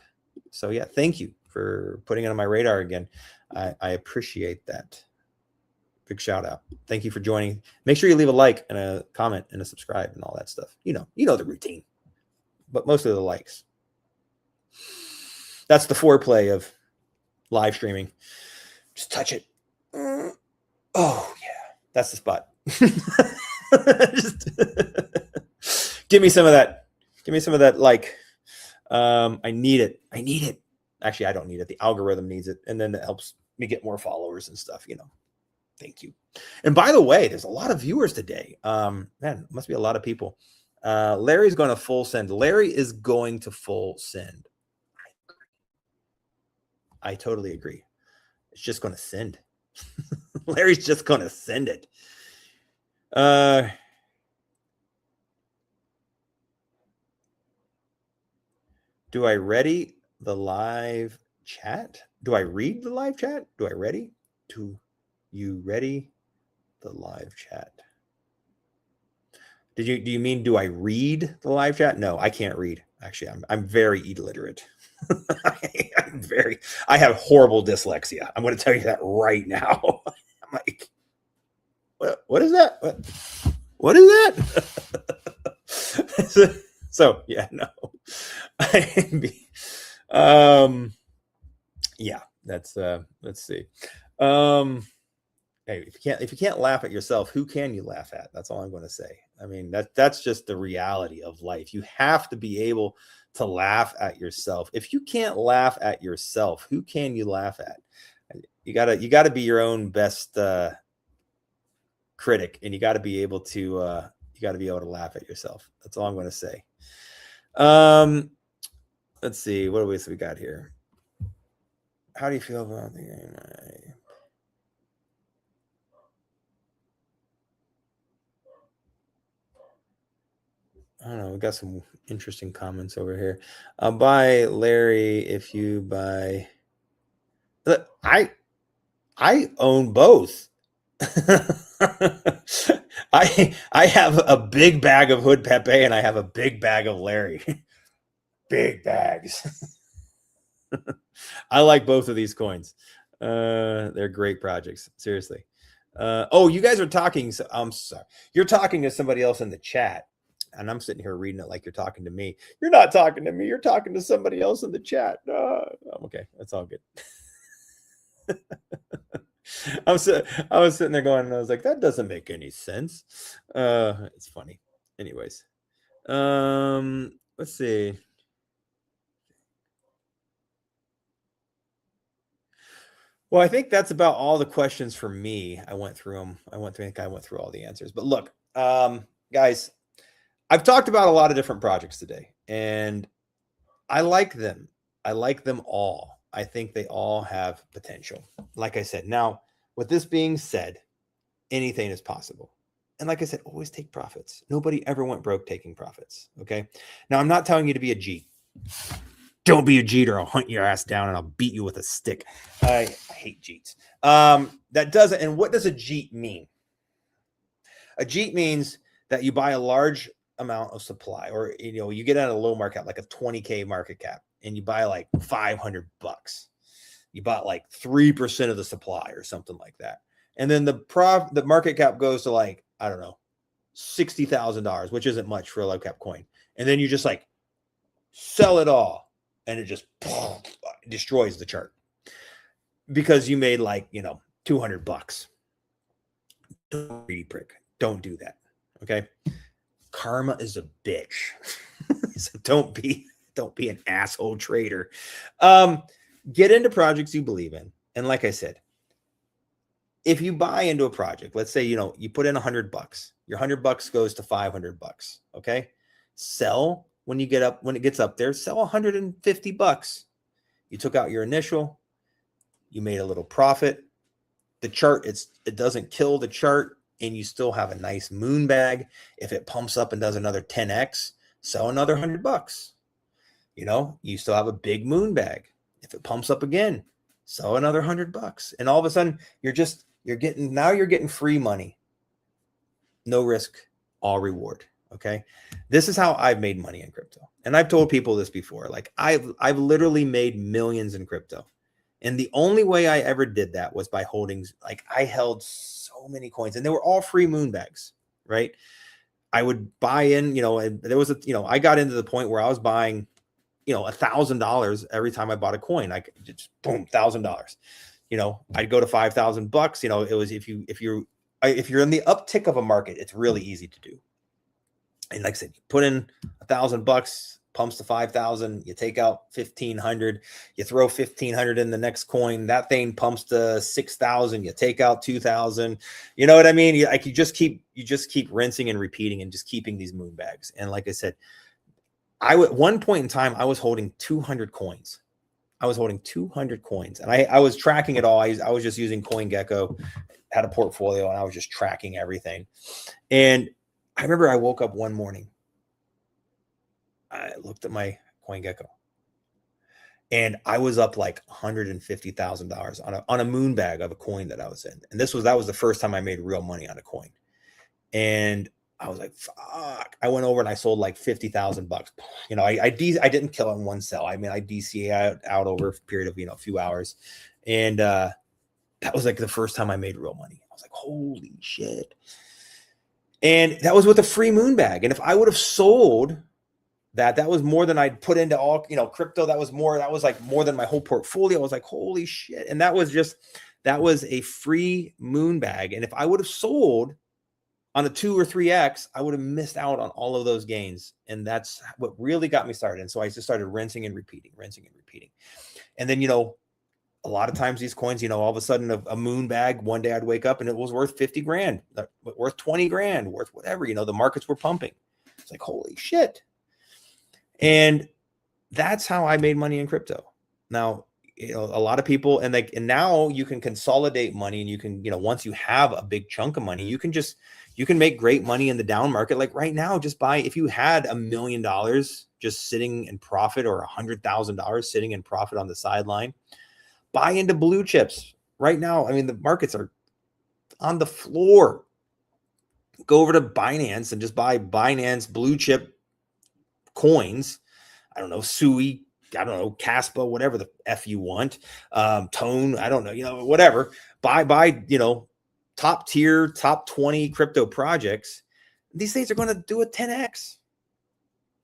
So yeah, thank you for putting it on my radar again. I appreciate that. Big shout out. Thank you for joining. Make sure you leave a like and a comment and a subscribe and all that stuff. You know the routine, but mostly the likes. That's the foreplay of live streaming. Just touch it. Oh yeah, that's the spot. Just give me some of that. Give me some of that. Like, I need it. Actually, I don't need it. The algorithm needs it, and then it helps me get more followers and stuff. Thank you. And by the way, there's a lot of viewers today. Man, must be a lot of people. Larry's going to full send. Larry is going to full send. I totally agree. It's just going to send. Larry's just going to send it. Do I ready the live chat? Do I read the live chat? Do I ready? Do you ready the live chat? Do you mean, do I read the live chat? No, I can't read. Actually, I'm very illiterate. I have horrible dyslexia. I'm going to tell you that right now. I'm like, what is that? What is that? So yeah, no. Yeah, that's let's see. Hey, if you can't laugh at yourself, who can you laugh at? That's all I'm going to say. I mean, that's just the reality of life. You have to be able to laugh at yourself. If you can't laugh at yourself, who can you laugh at? You gotta be your own best critic, and you got to be able to laugh at yourself. That's all I'm going to say. Let's see what else we got here. How do you feel about the game? I don't know. We got some interesting comments over here. Buy Larry if you buy. Look, I own both. I have a big bag of HPEPE and I have a big bag of Larry. Big bags. I like both of these coins. They're great projects. Seriously. Oh, you guys are talking. So I'm sorry. You're talking to somebody else in the chat. And I'm sitting here reading it like you're talking to me. You're not talking to me. You're talking to somebody else in the chat. Okay. That's all good. I was sitting there going, and I was like, that doesn't make any sense. It's funny. Anyways. Let's see. Well, I think that's about all the questions for me. I went through them. I think I went through all the answers. But look, guys, I've talked about a lot of different projects today, and I like them. I like them all. I think they all have potential. Like I said, now, with this being said, anything is possible. And like I said, always take profits. Nobody ever went broke taking profits. Okay. Now, I'm not telling you to be a Jeet. Don't be a Jeet or I'll hunt your ass down and I'll beat you with a stick. I hate Jeets. That doesn't. And what does a Jeet mean? A Jeet means that you buy a large amount of supply, or you get at a low market cap, like a 20K market cap, and you buy like $500. You bought like 3% of the supply or something like that. And then the market cap goes to like, I don't know, $60,000, which isn't much for a low cap coin. And then you just like sell it all and it just destroys the chart because you made like, $200. Greedy prick. Don't do that. Okay. Karma is a bitch. So don't be an asshole trader. Get into projects you believe in. And like I said, if you buy into a project, let's say, you put in $100, your $100 goes to $500. Okay. Sell when it gets up there, sell $150. You took out your initial, you made a little profit. The chart, it doesn't kill the chart, and you still have a nice moon bag. If it pumps up and does another 10x, sell another $100. You still have a big moon bag. If it pumps up again, sell another $100. And all of a sudden you're getting free money. No risk, all reward. Okay. This is how I've made money in crypto. And I've told people this before. Like I've literally made millions in crypto. And the only way I ever did that was by holding, like I held so many coins and they were all free moon bags, right? I would buy in, and there was I got into the point where I was buying, $1,000 every time I bought a coin. Like just boom, $1,000. I'd go to $5,000. It was if you're in the uptick of a market, it's really easy to do. And like I said, you put in $1,000, pumps to 5,000, you take out 1,500, you throw 1,500 in the next coin, that thing pumps to 6,000, you take out 2,000. You know what I mean? You just keep rinsing and repeating and just keeping these moon bags. And like I said, at one point in time, I was holding 200 coins. I was holding 200 coins, and I was tracking it all. I was just using CoinGecko, had a portfolio, and I was just tracking everything. And I remember I woke up one morning. I looked at my CoinGecko, and I was up like $150,000 on a moon bag of a coin that I was in. And that was the first time I made real money on a coin. And I was like, fuck. I went over and I sold like $50,000. I didn't kill it in one sell. I mean, I DCA out over a period of, a few hours. And that was like the first time I made real money. I was like, holy shit. And that was with a free moon bag. And if I would have sold that was more than I'd put into all, crypto. That was like more than my whole portfolio. I was like, holy shit. And that was That was a free moon bag. And if I would have sold on a 2 or 3x, I would have missed out on all of those gains. And that's what really got me started. And so I just started rinsing and repeating. And then, a lot of times these coins, all of a sudden a moon bag, one day I'd wake up and it was worth 50 grand, worth 20 grand, worth whatever, the markets were pumping. It's like, holy shit. And that's how I made money in crypto. Now, a lot of people, and now you can consolidate money, and you can, once you have a big chunk of money, you can make great money in the down market. Like right now, just buy, if you had $1 million just sitting in profit, or $100,000 sitting in profit on the sideline, buy into blue chips right now. I mean, the markets are on the floor. Go over to Binance and just buy Binance blue chip coins. I don't know, SUI, I don't know, Caspa, whatever the F you want. Tone, I don't know, whatever. Buy, top tier, top 20 crypto projects. These things are going to do a 10x,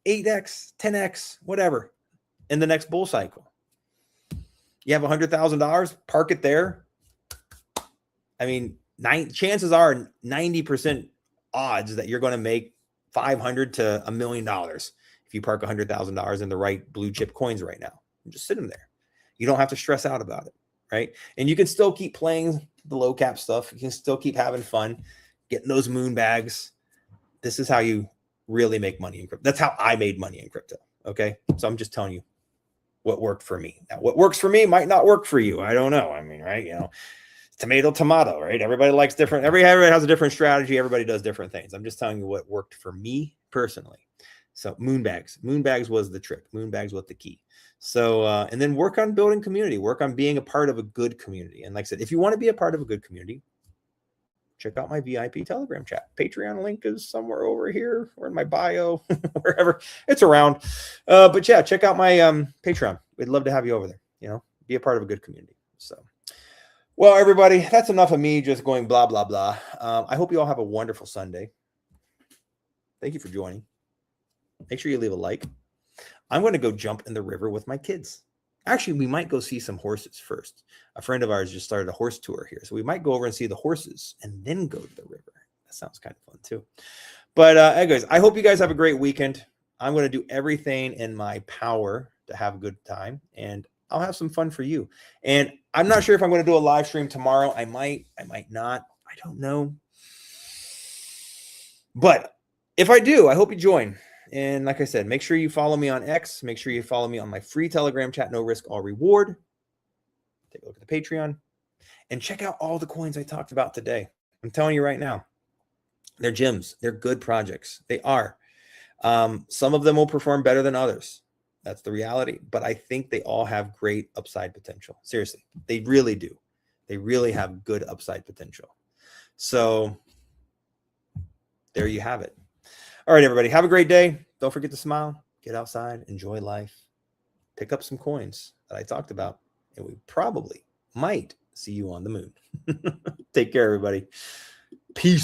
8x, 10x, whatever in the next bull cycle. You have $100,000, park it there. I mean, chances are 90% odds that you're going to make $500 to $1 million if you park $100,000 in the right blue chip coins right now. Just sit them there. You don't have to stress out about it, right? And you can still keep playing the low cap stuff. You can still keep having fun, getting those moon bags. This is how you really make money in crypto. That's how I made money in crypto. Okay, so I'm just telling you what worked for me. Now, what works for me might not work for you. I don't know. I mean, right? Tomato, right? Everybody likes different. Everybody has a different strategy. Everybody does different things. I'm just telling you what worked for me personally. So moon bags was the trick. Moon bags was the key. So, and then work on building community, work on being a part of a good community. And like I said, if you want to be a part of a good community, check out my VIP Telegram chat. Patreon link is somewhere over here or in my bio, wherever it's around. But yeah, check out my Patreon. We'd love to have you over there, be a part of a good community. So, well, everybody, that's enough of me just going blah, blah, blah. I hope you all have a wonderful Sunday. Thank you for joining. Make sure you leave a like. I'm going to go jump in the river with my kids. Actually, we might go see some horses first. A friend of ours just started a horse tour here. So we might go over and see the horses and then go to the river. That sounds kind of fun too. But anyways, I hope you guys have a great weekend. I'm going to do everything in my power to have a good time. And I'll have some fun for you. And I'm not sure if I'm going to do a live stream tomorrow. I might not. I don't know. But if I do, I hope you join. And like I said, make sure you follow me on X. Make sure you follow me on my free Telegram chat, no risk, all reward. Take a look at the Patreon and check out all the coins I talked about today. I'm telling you right now, they're gems. They're good projects. They are. Some of them will perform better than others. That's the reality. But I think they all have great upside potential. Seriously, they really do. They really have good upside potential. So there you have it. All right, everybody, have a great day. Don't forget to smile, get outside, enjoy life, pick up some coins that I talked about, and we probably might see you on the moon. Take care, everybody. Peace.